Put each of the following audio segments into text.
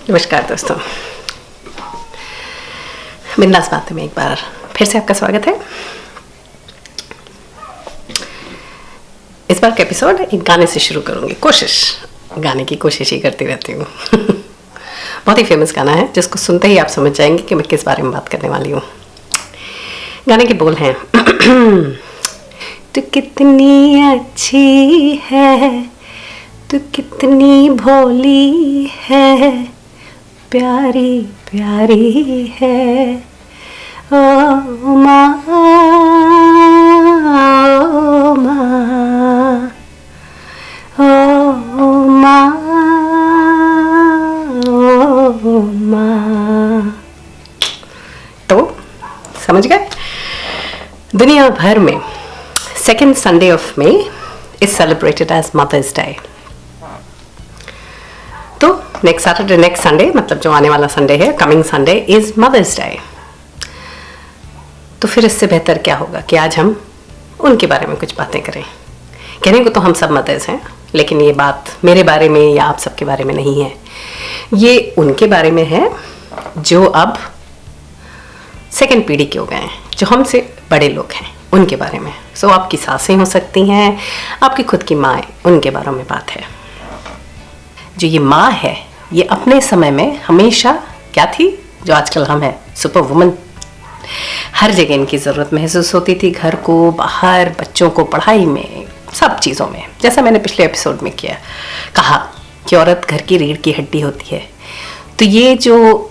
नमस्कार दोस्तों, बिंदास बातें में एक बार फिर से आपका स्वागत है। इस बार का एपिसोड एक गाने से शुरू करूंगी। गाने की कोशिश ही करती रहती हूँ। बहुत ही फेमस गाना है जिसको सुनते ही आप समझ जाएंगे कि मैं किस बारे में बात करने वाली हूँ। गाने के बोल हैं तू कितनी अच्छी है, तू कितनी भोली है, प्यारी प्यारी है ओ माँ, ओ माँ, ओ माँ, ओ माँ। तो समझ गए? दुनिया भर में second Sunday of May is celebrated as mother's day. तो नेक्स्ट सैटरडे, नेक्स्ट संडे मतलब जो आने वाला संडे है, coming Sunday is mother's day. तो फिर इससे बेहतर क्या होगा कि आज हम उनके बारे में कुछ बातें करें। कहने को तो हम सब मदर्स हैं, लेकिन ये बात मेरे बारे में या आप सबके बारे में नहीं है। ये उनके बारे में है जो अब सेकंड पीढ़ी के हो गए हैं, जो हमसे बड़े लोग हैं, उनके बारे में। सो आपकी सासें हो सकती हैं, आपकी खुद की माँ, उनके बारे में बात है। जो ये माँ है, ये अपने समय में हमेशा क्या थी जो आजकल हम हैं, सुपर वुमन। हर जगह इनकी ज़रूरत महसूस होती थी, घर को, बाहर, बच्चों को, पढ़ाई में, सब चीज़ों में। जैसा मैंने पिछले एपिसोड में कहा कि औरत घर की रीढ़ की हड्डी होती है। तो ये जो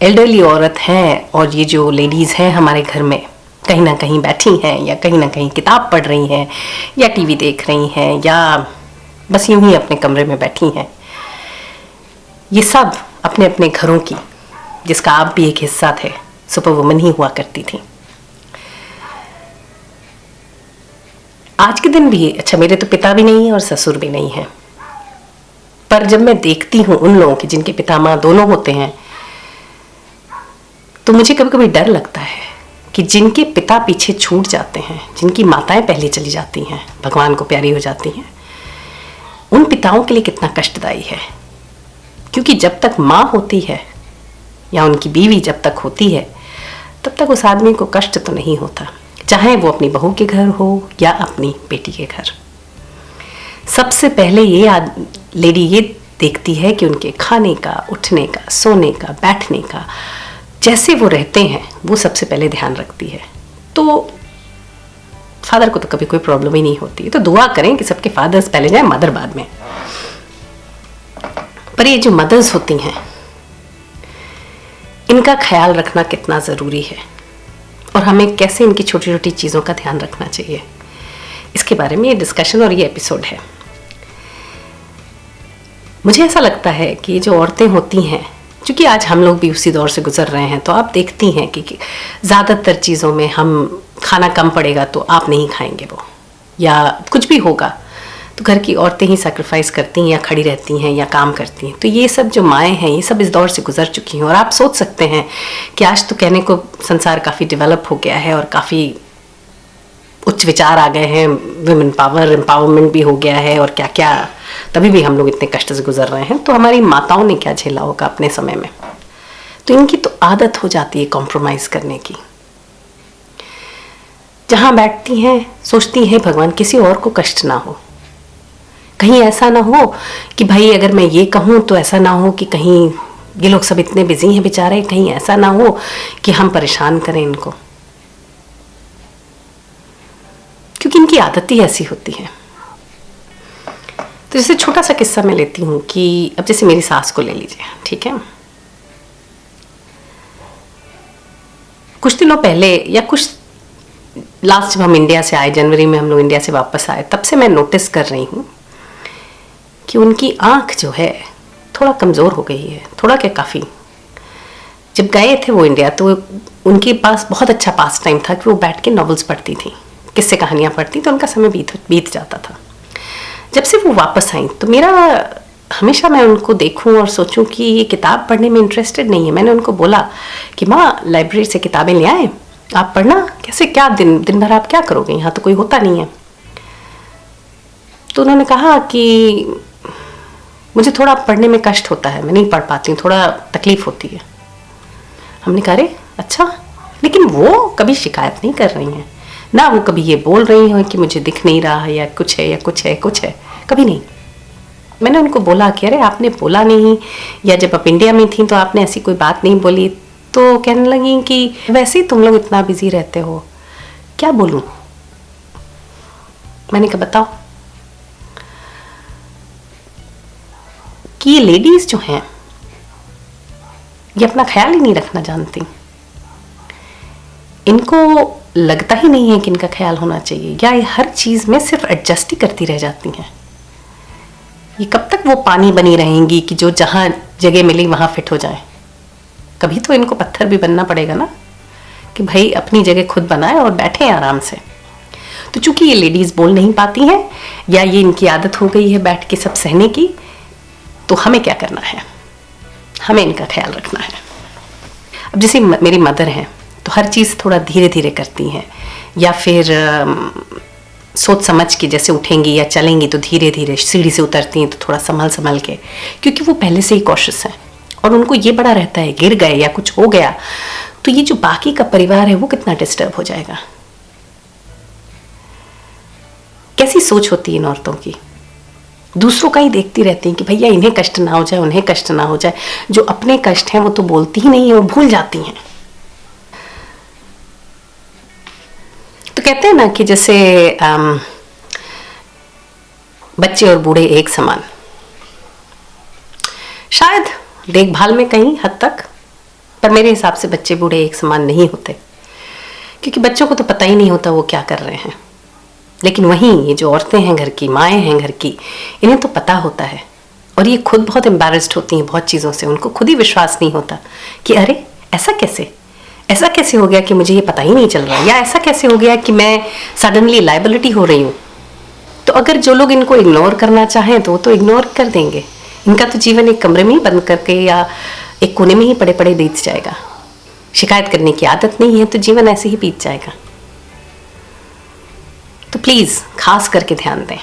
एल्डरली औरत हैं और ये जो लेडीज़ हैं हमारे घर में, कहीं ना कहीं बैठी हैं या कहीं ना कहीं किताब पढ़ रही हैं या टीवी देख रही हैं या बस यूं ही अपने कमरे में बैठी हैं, ये सब अपने अपने घरों की, जिसका आप भी एक हिस्सा थे, सुपर वुमन ही हुआ करती थी। आज के दिन भी, अच्छा मेरे तो पिता भी नहीं है और ससुर भी नहीं है, पर जब मैं देखती हूँ उन लोगों की जिनके पिता माँ दोनों होते हैं, तो मुझे कभी कभी डर लगता है कि जिनके पिता पीछे छूट जाते हैं, जिनकी माताएं पहले चली जाती हैं, भगवान को प्यारी हो जाती हैं, उन पिताओं के लिए कितना कष्टदायी है। क्योंकि जब तक माँ होती है या उनकी बीवी जब तक होती है, तब तक उस आदमी को कष्ट तो नहीं होता, चाहे वो अपनी बहू के घर हो या अपनी बेटी के घर। सबसे पहले ये लेडी ये देखती है कि उनके खाने का, उठने का, सोने का, बैठने का, जैसे वो रहते हैं, वो सबसे पहले ध्यान रखती है। तो फादर को तो कभी कोई प्रॉब्लम ही नहीं होती। तो दुआ करें कि सबके फादर्स पहले जाए, मदर बाद में। पर ये जो मदर्स होती हैं, इनका ख्याल रखना कितना ज़रूरी है और हमें कैसे इनकी छोटी छोटी चीज़ों का ध्यान रखना चाहिए, इसके बारे में ये डिस्कशन और ये एपिसोड है। मुझे ऐसा लगता है कि जो औरतें होती हैं, क्योंकि आज हम लोग भी उसी दौर से गुजर रहे हैं, तो आप देखती हैं कि ज़्यादातर चीज़ों में हम खाना कम पड़ेगा तो आप नहीं खाएंगे वो, या कुछ भी होगा तो घर की औरतें ही सैक्रिफाइस करती हैं या खड़ी रहती हैं या काम करती हैं। तो ये सब जो माएँ हैं, ये सब इस दौर से गुजर चुकी हैं। और आप सोच सकते हैं कि आज तो कहने को संसार काफ़ी डेवलप हो गया है और काफ़ी उच्च विचार आ गए हैं, वुमेन पावर, एम्पावरमेंट भी हो गया है और क्या क्या, तभी भी हम लोग इतने कष्ट से गुजर रहे हैं। तो हमारी माताओं ने क्या झेला होगा अपने समय में। तो इनकी तो आदत हो जाती है कॉम्प्रोमाइज़ करने की। जहाँ बैठती हैं सोचती हैं भगवान किसी और को कष्ट ना हो, कहीं ऐसा ना हो कि भाई अगर मैं ये कहूँ तो ऐसा ना हो कि कहीं ये लोग सब इतने बिजी हैं बेचारे, कहीं ऐसा ना हो कि हम परेशान करें इनको, क्योंकि इनकी आदत ही ऐसी होती है। तो जैसे छोटा सा किस्सा मैं लेती हूँ कि अब जैसे मेरी सास को ले लीजिए, ठीक है। कुछ दिनों पहले या कुछ लास्ट जब हम इंडिया से आए, जनवरी में हम लोग इंडिया से वापस आए, तब से मैं नोटिस कर रही हूँ कि उनकी आँख जो है थोड़ा कमज़ोर हो गई है, थोड़ा क्या काफ़ी। जब गए थे वो इंडिया, तो उनके पास बहुत अच्छा पास टाइम था कि वो बैठ के नॉवेल्स पढ़ती थी, किस्से कहानियाँ पढ़ती, तो उनका समय बीत जाता था। जब से वो वापस आई तो मेरा हमेशा मैं उनको देखूं और सोचूं कि ये किताब पढ़ने में इंटरेस्टेड नहीं है। मैंने उनको बोला कि माँ लाइब्रेरी से किताबें ले आए, आप पढ़ना कैसे, क्या दिन दिन भर आप क्या करोगे, यहाँ तो कोई होता नहीं है। तो उन्होंने कहा कि मुझे थोड़ा पढ़ने में कष्ट होता है, मैं नहीं पढ़ पाती हूँ, थोड़ा तकलीफ होती है। हमने कहा अरे अच्छा, लेकिन वो कभी शिकायत नहीं कर रही हैं ना, वो कभी ये बोल रही हैं कि मुझे दिख नहीं रहा है या कुछ है या कुछ है कुछ है, कभी नहीं। मैंने उनको बोला कि अरे आपने बोला नहीं, या जब आप इंडिया में थी तो आपने ऐसी कोई बात नहीं बोली। तो कहने लगी कि वैसे ही तुम लोग इतना बिजी रहते हो, क्या बोलूं। मैंने कहा बताओ। कि ये लेडीज जो हैं ये अपना ख्याल ही नहीं रखना जानती, इनको लगता ही नहीं है कि इनका ख्याल होना चाहिए, या ये हर चीज में सिर्फ एडजस्ट ही करती रह जाती हैं। ये कब तक वो पानी बनी रहेंगी कि जो जहां जगह मिली वहां फिट हो जाए। कभी तो इनको पत्थर भी बनना पड़ेगा ना, कि भाई अपनी जगह खुद बनाए और बैठे आराम से। तो चूंकि ये लेडीज बोल नहीं पाती हैं, या ये इनकी आदत हो गई है बैठ के सब सहने की, तो हमें क्या करना है, हमें इनका ख्याल रखना है। अब जैसे मेरी मदर हैं तो हर चीज़ थोड़ा धीरे धीरे करती हैं, या फिर सोच समझ के जैसे उठेंगी या चलेंगी तो धीरे धीरे, सीढ़ी से उतरती हैं तो थोड़ा संभल संभल के, क्योंकि वो पहले से ही कॉशियस हैं और उनको ये बड़ा रहता है गिर गए या कुछ हो गया तो ये जो बाकी का परिवार है वो कितना डिस्टर्ब हो जाएगा। कैसी सोच होती है इन औरतों की, दूसरों का ही देखती रहती हैं कि भैया इन्हें कष्ट ना हो जाए, उन्हें कष्ट ना हो जाए। जो अपने कष्ट हैं वो तो बोलती ही नहीं है, वो भूल जाती हैं। तो कहते हैं ना कि जैसे बच्चे और बूढ़े एक समान, शायद देखभाल में कहीं हद तक, पर मेरे हिसाब से बच्चे बूढ़े एक समान नहीं होते, क्योंकि बच्चों को तो पता ही नहीं होता वो क्या कर रहे हैं। लेकिन वहीं ये जो औरतें हैं घर की, माएँ हैं घर की, इन्हें तो पता होता है, और ये खुद बहुत एम्बैरेस्ड होती हैं बहुत चीज़ों से। उनको खुद ही विश्वास नहीं होता कि अरे ऐसा कैसे हो गया कि मुझे ये पता ही नहीं चल रहा, या ऐसा कैसे हो गया कि मैं सडनली लायबिलिटी हो रही हूँ। तो अगर जो लोग इनको इग्नोर करना चाहें तो वो तो इग्नोर कर देंगे। इनका तो जीवन एक कमरे में ही बंद करके या एक कोने में ही पड़े पड़े बीत जाएगा। शिकायत करने की आदत नहीं है तो जीवन ऐसे ही बीत जाएगा। तो प्लीज खास करके ध्यान दें,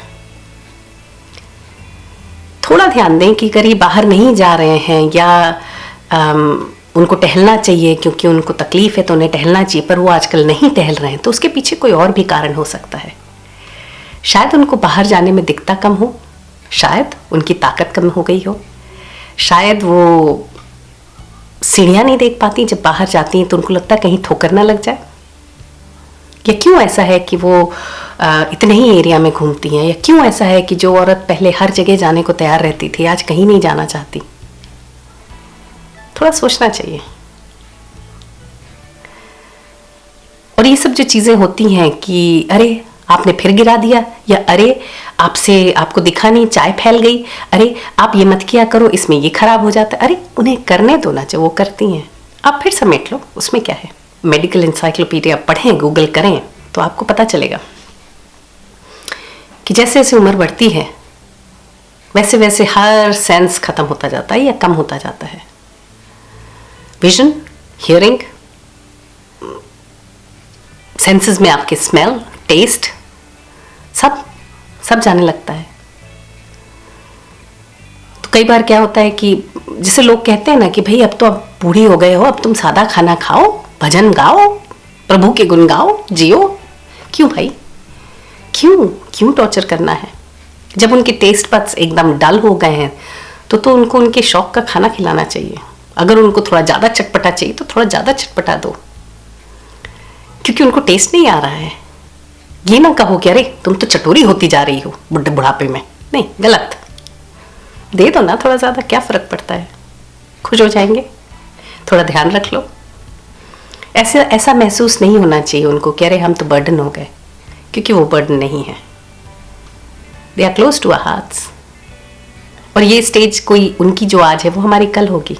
थोड़ा ध्यान दें कि अगर ये बाहर नहीं जा रहे हैं या उनको टहलना चाहिए क्योंकि उनको तकलीफ है तो उन्हें टहलना चाहिए, पर वो आजकल नहीं टहल रहे हैं, तो उसके पीछे कोई और भी कारण हो सकता है। शायद उनको बाहर जाने में दिक्कत कम हो, शायद उनकी ताकत कम हो गई हो, शायद वो सीढ़ियाँ नहीं देख पाती जब बाहर जाती हैं तो उनको लगता है कहीं ठोकर ना लग जाए, या क्यों ऐसा है कि वो इतने ही एरिया में घूमती हैं, या क्यों ऐसा है कि जो औरत पहले हर जगह जाने को तैयार रहती थी आज कहीं नहीं जाना चाहती। थोड़ा सोचना चाहिए। और ये सब जो चीजें होती हैं कि अरे आपने फिर गिरा दिया, या अरे आपको दिखा नहीं चाय फैल गई, अरे आप ये मत किया करो इसमें ये खराब हो जाता है, अरे उन्हें करने दो ना, जो वो करती हैं आप फिर समेट लो, उसमें क्या है। मेडिकल इंसाइक्लोपीडिया पढ़ें, गूगल करें तो आपको पता चलेगा कि जैसे जैसे उम्र बढ़ती है वैसे वैसे हर सेंस खत्म होता जाता है या कम होता जाता है। विजन, हियरिंग, सेंसेस में आपके स्मेल, टेस्ट, सब जाने लगता है। तो कई बार क्या होता है कि जैसे लोग कहते हैं ना कि भाई अब तो अब बूढ़ी हो गए हो, अब तुम सादा खाना खाओ, भजन गाओ, प्रभु के गुण गाओ, जियो। क्यों भाई, क्यों टॉर्चर करना है? जब उनके टेस्ट बड्स एकदम डल हो गए हैं तो उनको उनके शौक का खाना खिलाना चाहिए। अगर उनको थोड़ा ज़्यादा चटपटा चाहिए तो थोड़ा ज़्यादा चटपटा दो, क्योंकि उनको टेस्ट नहीं आ रहा है। ये ना कहो कि अरे तुम तो चटोरी होती जा रही हो बुढ़ापे में, नहीं, गलत। दे दो ना थोड़ा ज़्यादा, क्या फ़र्क पड़ता है, खुश हो जाएंगे। थोड़ा ध्यान रख लो। ऐसा महसूस नहीं होना चाहिए उनको कि अरे हम तो बर्डन हो गए, क्योंकि वो बर्डन नहीं है। They are close to our hearts. और ये स्टेज कोई उनकी जो आज है वो हमारी कल होगी।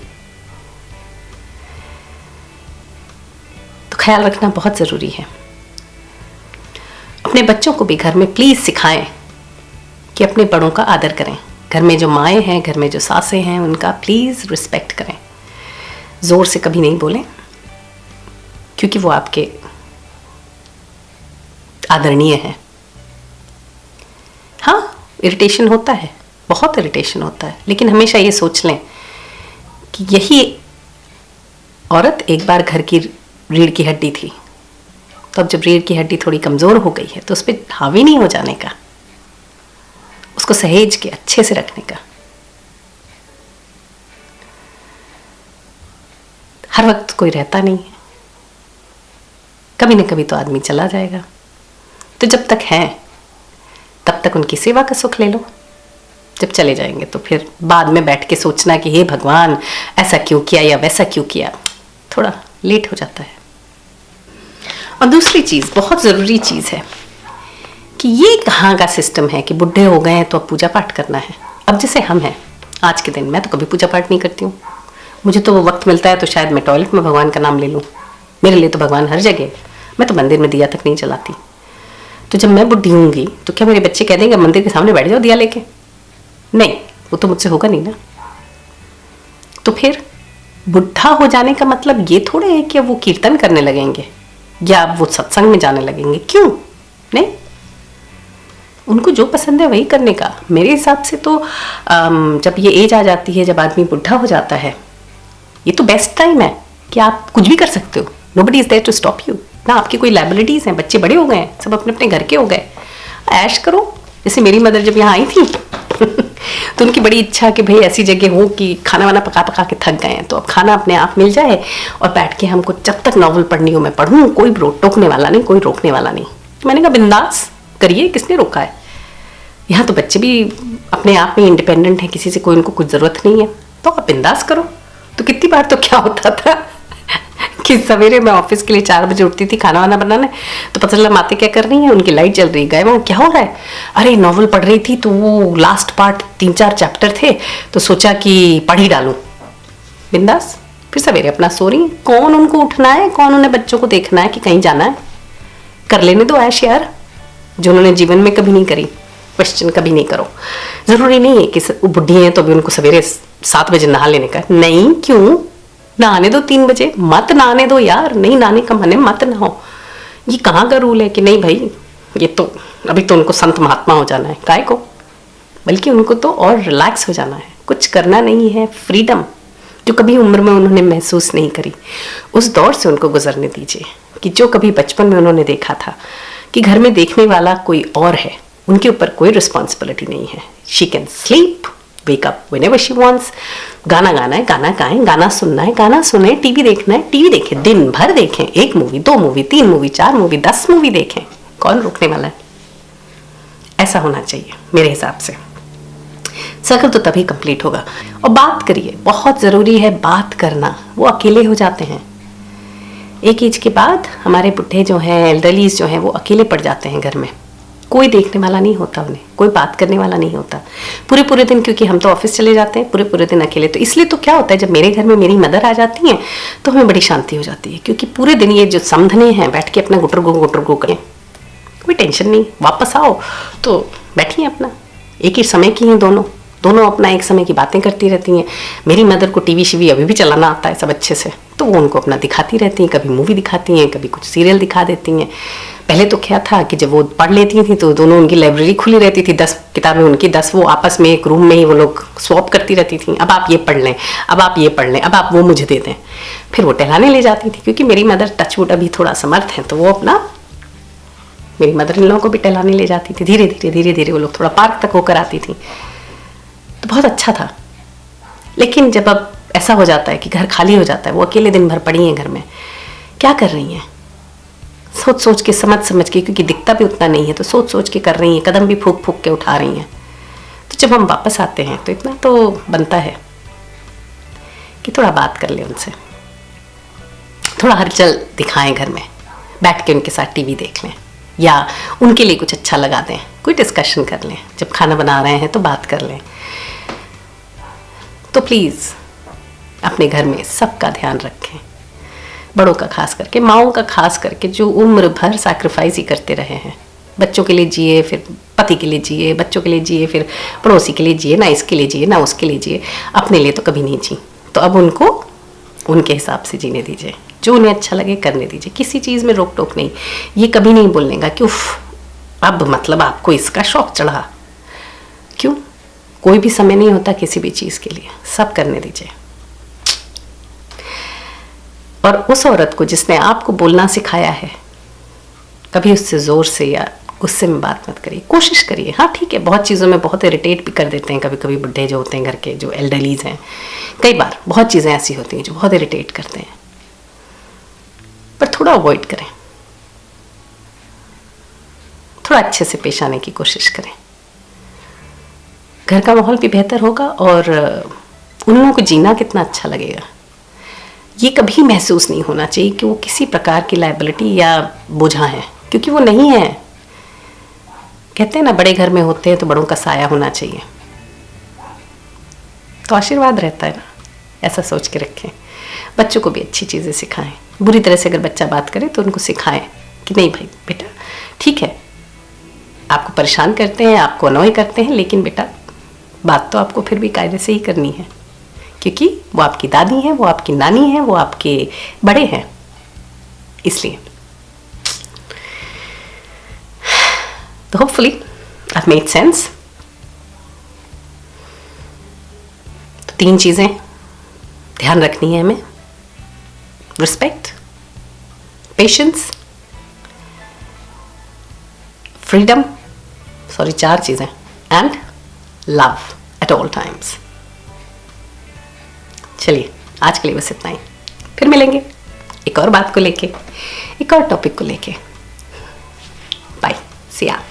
तो ख्याल रखना बहुत ज़रूरी है। अपने बच्चों को भी घर में प्लीज़ सिखाएं कि अपने बड़ों का आदर करें। घर में जो माएँ हैं, घर में जो सासें हैं, उनका प्लीज़ रिस्पेक्ट करें। ज़ोर से कभी नहीं बोलें, क्योंकि वो आपके आदरणीय है। हाँ, इरिटेशन होता है, बहुत इरिटेशन होता है, लेकिन हमेशा ये सोच लें कि यही औरत एक बार घर की रीढ़ की हड्डी थी। तो अब जब रीढ़ की हड्डी थोड़ी कमज़ोर हो गई है तो उस पर हावी नहीं हो जाने का, उसको सहेज के अच्छे से रखने का। हर वक्त कोई रहता नहीं है, कभी न कभी तो आदमी चला जाएगा। तो जब तक है तब तक उनकी सेवा का सुख ले लो। जब चले जाएंगे तो फिर बाद में बैठ के सोचना कि हे भगवान ऐसा क्यों किया या वैसा क्यों किया, थोड़ा लेट हो जाता है। और दूसरी चीज़, बहुत ज़रूरी चीज़ है कि ये कहाँ का सिस्टम है कि बुढ़े हो गए हैं तो अब पूजा पाठ करना है। अब जैसे हम हैं आज के दिन, मैं तो कभी पूजा पाठ नहीं करती हूँ। मुझे तो वो वक्त मिलता है तो शायद मैं टॉयलेट में भगवान का नाम ले लूँ। मेरे लिए तो भगवान हर जगह है। मैं तो मंदिर में दिया तक नहीं जलाती। तो जब मैं बुढ़ी होंगी तो क्या मेरे बच्चे कह देंगे मंदिर के सामने बैठ जाओ दिया लेके? नहीं, वो तो मुझसे होगा नहीं ना। तो फिर बुढ़ा हो जाने का मतलब ये थोड़े है कि वो कीर्तन करने लगेंगे या वो सत्संग में जाने लगेंगे। क्यों नहीं? उनको जो पसंद है वही करने का। मेरे हिसाब से तो जब ये एज आ जाती है, जब आदमी बुढ़ा हो जाता है, ये तो बेस्ट टाइम है कि आप कुछ भी कर सकते हो। Nobody is there to stop you. ना आपकी कोई लाइबिलिटीज हैं, बच्चे बड़े हो गए हैं, सब अपने अपने घर के हो गए, ऐश करो। जैसे मेरी मदर जब यहाँ आई थी तो उनकी बड़ी इच्छा कि भाई ऐसी जगह हो कि खाना वाना पका पका के थक गए हैं तो अब खाना अपने आप मिल जाए और बैठ के हमको जब तक नॉवल पढ़नी हो मैं पढ़ूँ, कोई टोकने वाला नहीं, कोई रोकने वाला नहीं। तो मैंने कहा बिंदास करिए, किसने रोका है? यहाँ तो बच्चे भी अपने आप में इंडिपेंडेंट हैं, किसी से कोई उनको कुछ ज़रूरत नहीं है, तो आप बिंदास करो। तो कितनी बार तो क्या होता था कि सवेरे मैं ऑफिस के लिए 4 बजे उठती थी खाना वाना बनाने, तो पता चला माते क्या कर रही हैं, उनकी लाइट जल रही, गए वहाँ क्या हो रहा है? अरे नॉवल पढ़ रही थी तो वो लास्ट पार्ट 3-4 चैप्टर थे तो सोचा कि पढ़ ही डालूं। बिंदास, फिर सवेरे अपना सो रही। कौन उनको उठना है, कौन उन्हें बच्चों को देखना है कि कहीं जाना है? कर लेने दो ऐश यार, जो उन्होंने जीवन में कभी नहीं करी। क्वेश्चन कभी नहीं करो। जरूरी नहीं है कि बुढ़ी हैं तो भी उनको सवेरे 7 बजे नहा लेने का। नहीं, क्यों? नहाने दो 3 बजे, मत नहाने दो यार। नहीं नहाने का मन है मत नहाओ। ये कहाँ का रूल है कि नहीं भाई ये तो अभी तो उनको संत महात्मा हो जाना है? काय को, बल्कि उनको तो और रिलैक्स हो जाना है, कुछ करना नहीं है। फ्रीडम जो कभी उम्र में उन्होंने महसूस नहीं करी, उस दौर से उनको गुजरने दीजिए कि जो कभी बचपन में उन्होंने देखा था कि घर में देखने वाला कोई और है, उनके ऊपर कोई रिस्पॉन्सिबिलिटी नहीं है। She can sleep, wake up whenever she wants. गाना गाना है गाना गाएं, गाना सुनना है गाना सुने, टीवी देखना है टीवी देखें, दिन भर देखें, 1 movie 2 movie 3 movie 4 movie 10 movie देखें, कौन रोकने वाला है? ऐसा होना चाहिए मेरे हिसाब से। सर्कल तो तभी कंप्लीट होगा। और बात करिए, बहुत ज़रूरी है बात करना। वो अकेले हो जाते हैं एक एज के बाद। हमारे बुढ़े जो हैं, एल्डरलीज जो हैं, वो अकेले पड़ जाते हैं घर में। कोई देखने वाला नहीं होता उन्हें, कोई बात करने वाला नहीं होता पूरे पूरे दिन, क्योंकि हम तो ऑफिस चले जाते हैं पूरे पूरे दिन अकेले। तो इसलिए तो क्या होता है, जब मेरे घर में मेरी मदर आ जाती हैं तो हमें बड़ी शांति हो जाती है, क्योंकि पूरे दिन ये जो समधने हैं बैठ के अपना गुटर गो करें, कोई टेंशन नहीं। वापस आओ तो बैठिए अपना, एक ही समय की हैं दोनों अपना एक समय की बातें करती रहती हैं। मेरी मदर को टीवी शीवी अभी भी चलाना आता है सब अच्छे से, तो वो उनको अपना दिखाती रहती हैं, कभी मूवी दिखाती हैं, कभी कुछ सीरियल दिखा देती हैं। पहले तो क्या था कि जब वो पढ़ लेती थी तो दोनों, उनकी लाइब्रेरी खुली रहती थी, 10 किताबें उनकी, 10 वो आपस में एक रूम में ही वो लोग स्वैप करती रहती थी। अब आप ये पढ़ लें, अब आप ये पढ़ लें, अब आप वो मुझे दे दें। फिर वो टहलाने ले जाती थी, क्योंकि मेरी मदर टचवुड अभी थोड़ा समर्थ है, तो वो अपना मेरी मदर इन लोगों को भी टहलाने ले जाती थी। धीरे धीरे वो लोग थोड़ा पार्क तक होकर आती थी, तो बहुत अच्छा था। लेकिन जब अब ऐसा हो जाता है कि घर खाली हो जाता है, वो अकेले दिन भर पड़ी हैं घर में, क्या कर रही हैं? सोच सोच के, समझ के, क्योंकि दिखता भी उतना नहीं है तो सोच सोच के कर रही हैं, कदम भी फूक फूक के उठा रही हैं। तो जब हम वापस आते हैं तो इतना तो बनता है कि थोड़ा बात कर ले उनसे, थोड़ा हलचल दिखाएं घर में, बैठ के उनके साथ टीवी देख लें या उनके लिए कुछ अच्छा लगा दें, कोई डिस्कशन कर लें। जब खाना बना रहे हैं तो बात कर लें। तो प्लीज़ अपने घर में सबका ध्यान रखें, बड़ों का खास करके, माओं का खास करके, जो उम्र भर सैक्रिफाइस ही करते रहे हैं। बच्चों के लिए जिए, फिर पति के लिए जिए, बच्चों के लिए जिए, फिर पड़ोसी के लिए जिए, ना इसके लिए जिए ना उसके लिए जिए, अपने लिए तो कभी नहीं जी। तो अब उनको उनके हिसाब से जीने दीजिए। जो उन्हें अच्छा लगे करने दीजिए, किसी चीज़ में रोक टोक नहीं। ये कभी नहीं बोलने का कि उफ अब मतलब आपको इसका शौक चढ़ा। क्यों? कोई भी समय नहीं होता किसी भी चीज़ के लिए, सब करने दीजिए। और उस औरत को जिसने आपको बोलना सिखाया है, कभी उससे ज़ोर से या गुस्से में बात मत करिए, कोशिश करिए। हाँ ठीक है, बहुत चीज़ों में बहुत इरिटेट भी कर देते हैं कभी कभी बुढ़े जो होते हैं, घर के जो एल्डरलीज हैं, कई बार बहुत चीज़ें ऐसी होती हैं जो बहुत इरिटेट करते हैं, पर थोड़ा अवॉइड करें, थोड़ा अच्छे से पेश आने की कोशिश करें। घर का माहौल भी बेहतर होगा और उन लोगों को जीना कितना अच्छा लगेगा। ये कभी महसूस नहीं होना चाहिए कि वो किसी प्रकार की लायबिलिटी या बोझा है, क्योंकि वो नहीं है। कहते हैं ना, बड़े घर में होते हैं तो बड़ों का साया होना चाहिए, तो आशीर्वाद रहता है ना, ऐसा सोच के रखें। बच्चों को भी अच्छी चीज़ें सिखाएं। बुरी तरह से अगर बच्चा बात करे तो उनको सिखाएं कि नहीं भाई बेटा ठीक है, आपको परेशान करते हैं, आपको अनॉय करते हैं, लेकिन बेटा बात तो आपको फिर भी कायदे से ही करनी है, क्योंकि वो आपकी दादी हैं, वो आपकी नानी हैं, वो आपके बड़े हैं, इसलिए। तो होपफुली I've made sense। तो 3 चीज़ें ध्यान रखनी है हमें: रिस्पेक्ट, पेशेंस, फ्रीडम, 4 चीज़ें, and love at all times. चलिए आज के लिए बस इतना ही, फिर मिलेंगे एक और बात को लेके, एक और टॉपिक को लेके। बाय, सी या।